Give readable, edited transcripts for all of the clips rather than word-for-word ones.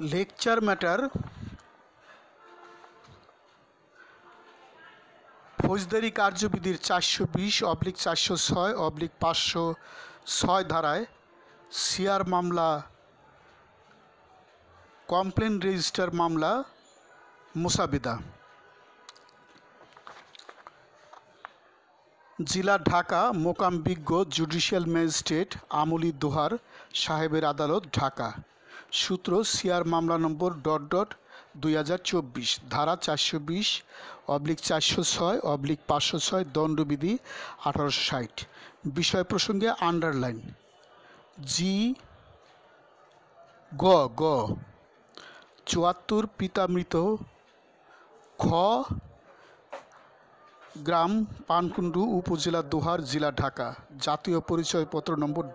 Lecture matter ফৌজদারি কার্যবিধির 420/406/506 ধারায় CR মামলা কমপ্লেন রেজিস্টার মামলা মোসাবেদা। জেলা ঢাকা, মোকাম বিজ্ঞ জুডিশিয়াল ম্যাজিস্ট্রেট আমলি দোহার সাহেবের আদালত ঢাকা। সূত্র সিআর মামলা নম্বর ... 2024 ধারা 420/406/506 দণ্ডবিধি 1860। বিষয় প্রসঙ্গে আন্ডারলাইন জি গ 74 পিতা মৃত, খ গ্রাম পানকুণ্ডু, উপজেলা দোহার, জেলা ঢাকা। জাতীয় পরিচয়পত্র নম্বর ...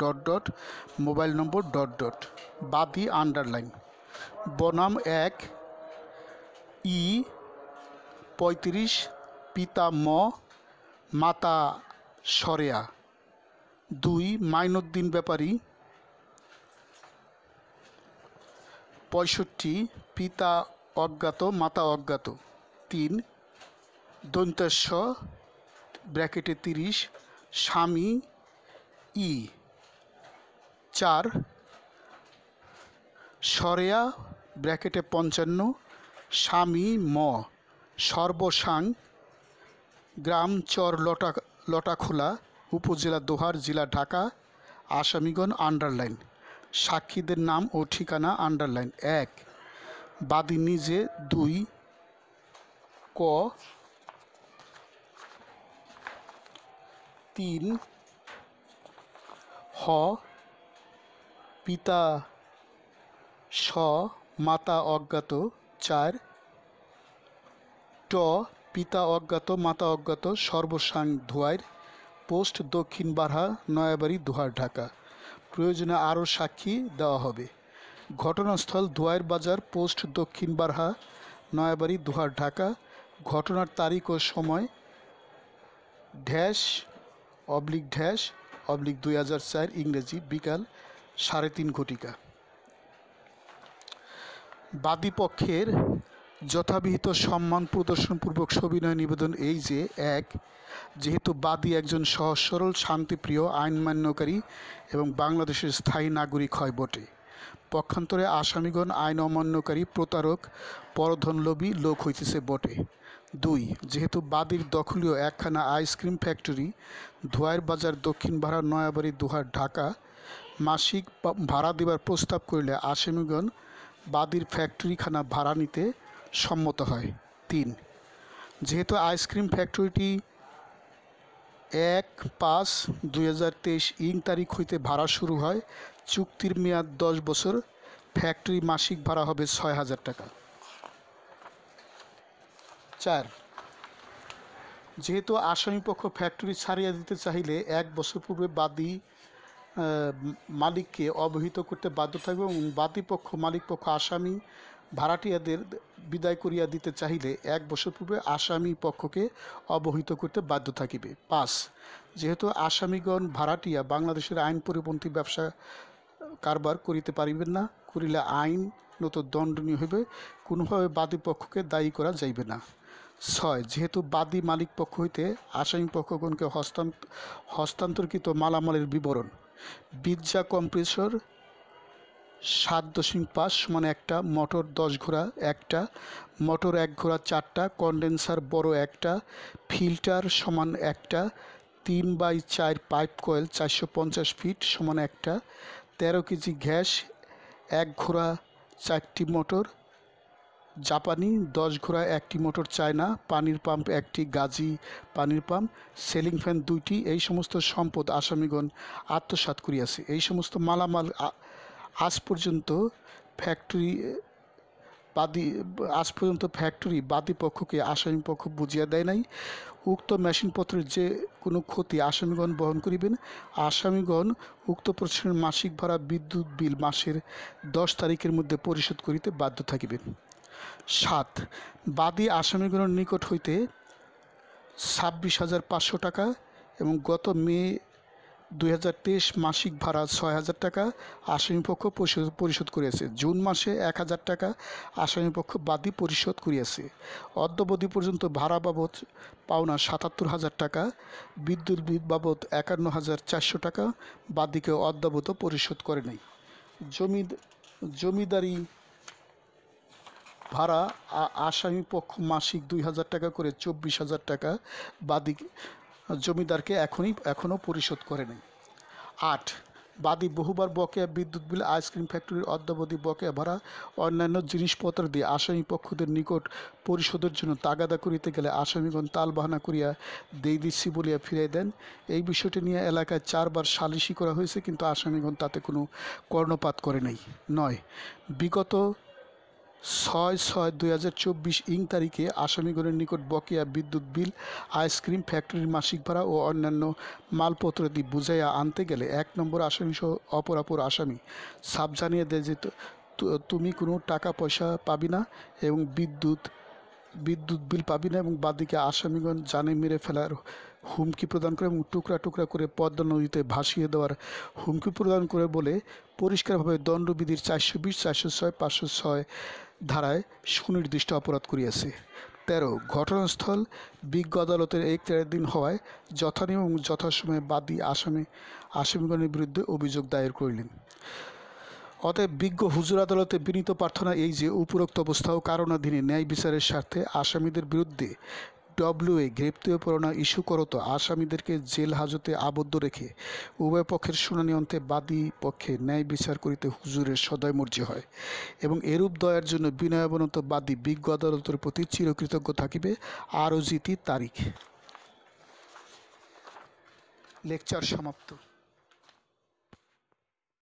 মোবাইল নম্বর ... বাদী আন্ডারলাইন বনাম 1 ই 35 পিতা মাতা সরেয়া। 2 মাইনুদ্দিন ব্যাপারী 65 পিতা অজ্ঞাত মাতা অজ্ঞাত। 3 দন্তেশ্ব (30) স্বামী ই। 4 সরেয়া (55) স্বামী সর্বসাং গ্রাম চর লটাখোলা, উপজেলা দোহার, জেলা ঢাকা। আসামিগণ আন্ডারলাইন। সাক্ষীদের নাম ও ঠিকানা আন্ডারলাইন 1 বাদী নিজে। 2 ক 3 হ পিতা মাতা অজ্ঞাত। 4 ট পিতা অজ্ঞাত মাতা অজ্ঞাত, সর্বসাং ধোয়াইর, পোস্ট দক্ষিণ বারহা, নয়াবাড়ি, দোহার, ঢাকা। প্রয়োজনে আরও সাক্ষী দেওয়া হবে। ঘটনাস্থল ধোয়াইর বাজার, পোস্ট দক্ষিণ বারহা, নয়াবাড়ি, দোহার, ঢাকা। ঘটনার তারিখ ও সময় //2004 ইংরেজি বিকাল 3:30 ঘটিকা। বাদী পক্ষের যথাবিহিত সম্মান প্রদর্শনপূর্বক সবিনয় নিবেদন এই যে: 1 যেহেতু বাদী একজন সহজ সরল শান্তিপ্রিয় আইন মান্যকারী এবং বাংলাদেশের স্থায়ী নাগরিক হয় বটে, পক্ষান্তরে আসামিগণ আইন অমান্যকারী, প্রতারক, পরধনলোভী লোক হইতেছে বটে। 2 যেহেতু বাদীর দখলীয় একখানা আইসক্রিম ফ্যাক্টরি ধোয়াইর বাজার, দক্ষিণ বারহা, নয়াবাড়ি, দোহার, ঢাকা মাসিক ভাড়া দেবার প্রস্তাব করিলে আসামিগণ বাদীর ফ্যাক্টরিখানা ভাড়া নিতে সম্মত হয়। 3 যেহেতু আইসক্রিম ফ্যাক্টরিটি 1/5/2023 ইং তারিখ হইতে ভাড়া শুরু হয়, চুক্তির মেয়াদ 10 বছর, ফ্যাক্টরি মাসিক ভাড়া হবে 6,000 টাকা। 4 যেহেতু আসামিপক্ষ ফ্যাক্টরি ছাড়িয়া দিতে চাহিলে 1 বছর পূর্বে বাদী মালিককে অবহিত করতে বাধ্য থাকবে এবং বাদীপক্ষ মালিকপক্ষ আসামি ভাড়াটিয়াদের বিদায় করিয়া দিতে চাহিলে 1 বছর পূর্বে আসামি পক্ষকে অবহিত করতে বাধ্য থাকিবে। 5 যেহেতু আসামিগণ ভাড়াটিয়া বাংলাদেশের আইন পরিপন্থী ব্যবসা কারবার করিতে পারিবেন না, করিলে আইনত দণ্ডনীয় হইবে, কোনোভাবে বাদী পক্ষকে দায়ী করা যাইবে না। 6 যেহেতু বাদী মালিক পক্ষ হইতে আসামি পক্ষগণকে হস্তান্তরকৃত মালামালের বিবরণ: বিজ্জা কম্প্রেসর 7.5 = 1টা, মোটর 10 ঘোড়া 1টা, মোটর 1 ঘোড়া 4টা, কন্ডেন্সার বড় 1টা, ফিল্টার সমান 1টা, 3/4 পাইপ কয়েল 450 ফিট সমান 1টা, 13 কেজি গ্যাস 1 ঘোড়া 4টি মোটর জাপানি, 10 ঘোড়া 1টি মোটর চায়না, পানির পাম্প 1টি গাজী পানির পাম্প, সেলিং ফ্যান 2টি। এই সমস্ত সম্পদ আসামিগণ আত্মসাৎ করিয়াছে। এই সমস্ত মালামাল আজ পর্যন্ত ফ্যাক্টরি বাদী পক্ষকে আসামি পক্ষ বুঝিয়া দেয় নাই। উক্ত মেশিনপত্রের যে কোনো ক্ষতি আসামিগণ বহন করিবেন। আসামিগণ উক্ত প্রতিষ্ঠানের মাসিক ভাড়া, বিদ্যুৎ বিল মাসের 10 তারিখের মধ্যে পরিশোধ করিতে বাধ্য থাকিবেন। 7 বাদী আসামিগণের নিকট হইতে 26,500 টাকা এবং গত মে 2023 মাসিক ভাড়া 6,000 টাকা আসামিপক্ষ পরিশোধ করিয়াছে। জুন মাসে 1,000 টাকা আসামিপক্ষ বাদী পরিশোধ করিয়াছে। অদ্যাবধি পর্যন্ত ভাড়া বাবদ পাওনা 77,000 টাকা, বিদ্যুৎ বিল বাবদ 51,400 টাকা বাদীকে অদ্যাবধি পরিশোধ করে নাই। জমিদারি ভাড়া আসামিপক্ষ মাসিক 2,000 টাকা করে 24,000 টাকা বাদী জমিদারকে এখনও পরিশোধ করে নাই। 8, বাদী বহুবার বকেয়া বিদ্যুৎ বিল, আইসক্রিম ফ্যাক্টরির অদ্যাবধি বকেয়া ভাড়া, অন্যান্য জিনিসপত্র দিয়ে আসামি পক্ষদের নিকট পরিশোধের জন্য তাগাদা করিতে গেলে আসামিগণ তালবাহানা করিয়া দেই দিচ্ছি বলিয়া ফিরাই দেন। এই বিষয়টি নিয়ে এলাকায় 4 বার সালিশি করা হয়েছে, কিন্তু আসামিগণ তাতে কোনো কর্ণপাত করে নাই। 9, বিগত 6/6/2024 তারিখে আসামিগণের নিকট বকেয়া বিদ্যুৎ বিল, আইসক্রিম ফ্যাক্টরির মাসিক ভাড়া ও অন্যান্য মালপত্র দিয়ে বুঝাইয়া আনতে গেলে 1 নম্বর আসামি সহ অপরাপর আসামি সাফ জানিয়ে দেয় যে তুমি কোনো টাকা পয়সা পাবি না এবং বিদ্যুৎ বিল পাবি না, এবং বাদীকে আসামিগণ জানে মেরে ফেলার হুমকি প্রদান করে এবং টুকরা টুকরা করে পদ্মা নদীতে ভাসিয়ে দেওয়ার হুমকি প্রদান করে বলে পরিষ্কারভাবে দণ্ডবিধির 420, 406, 506 ধারায় সুনির্দিষ্ট অপরাধ করিয়াছে। 13, ঘটনাস্থল বিজ্ঞ আদালতের এখতিয়ারাধীন হওয়ায় যথানিয়ম এবং যথাসময়ে বাদী আসামিগণের বিরুদ্ধে অভিযোগ দায়ের করিলেন। অতএব বিজ্ঞ হুজুর আদালতে বিনীত প্রার্থনা এই যে, উপরোক্ত অবস্থা ও কারণাধীনে ন্যায় বিচারের স্বার্থে আসামিদের বিরুদ্ধে WA গ্রেপ্তারি পরোয়ানা ইস্যু করত আসামিদেরকে জেল হাজতে আবদ্ধ রেখে উভয় পক্ষের শুনানি অন্তে বাদী পক্ষে ন্যায় বিচার করিতে হুজুরের সদয় মর্জি হয়, এবং এরূপ দয়ার জন্য বিনয়াবনত বাদী বিজ্ঞ আদালতের প্রতি চিরকৃতজ্ঞ থাকিবে। আরজিতি তারিখ। লেকচার সমাপ্ত।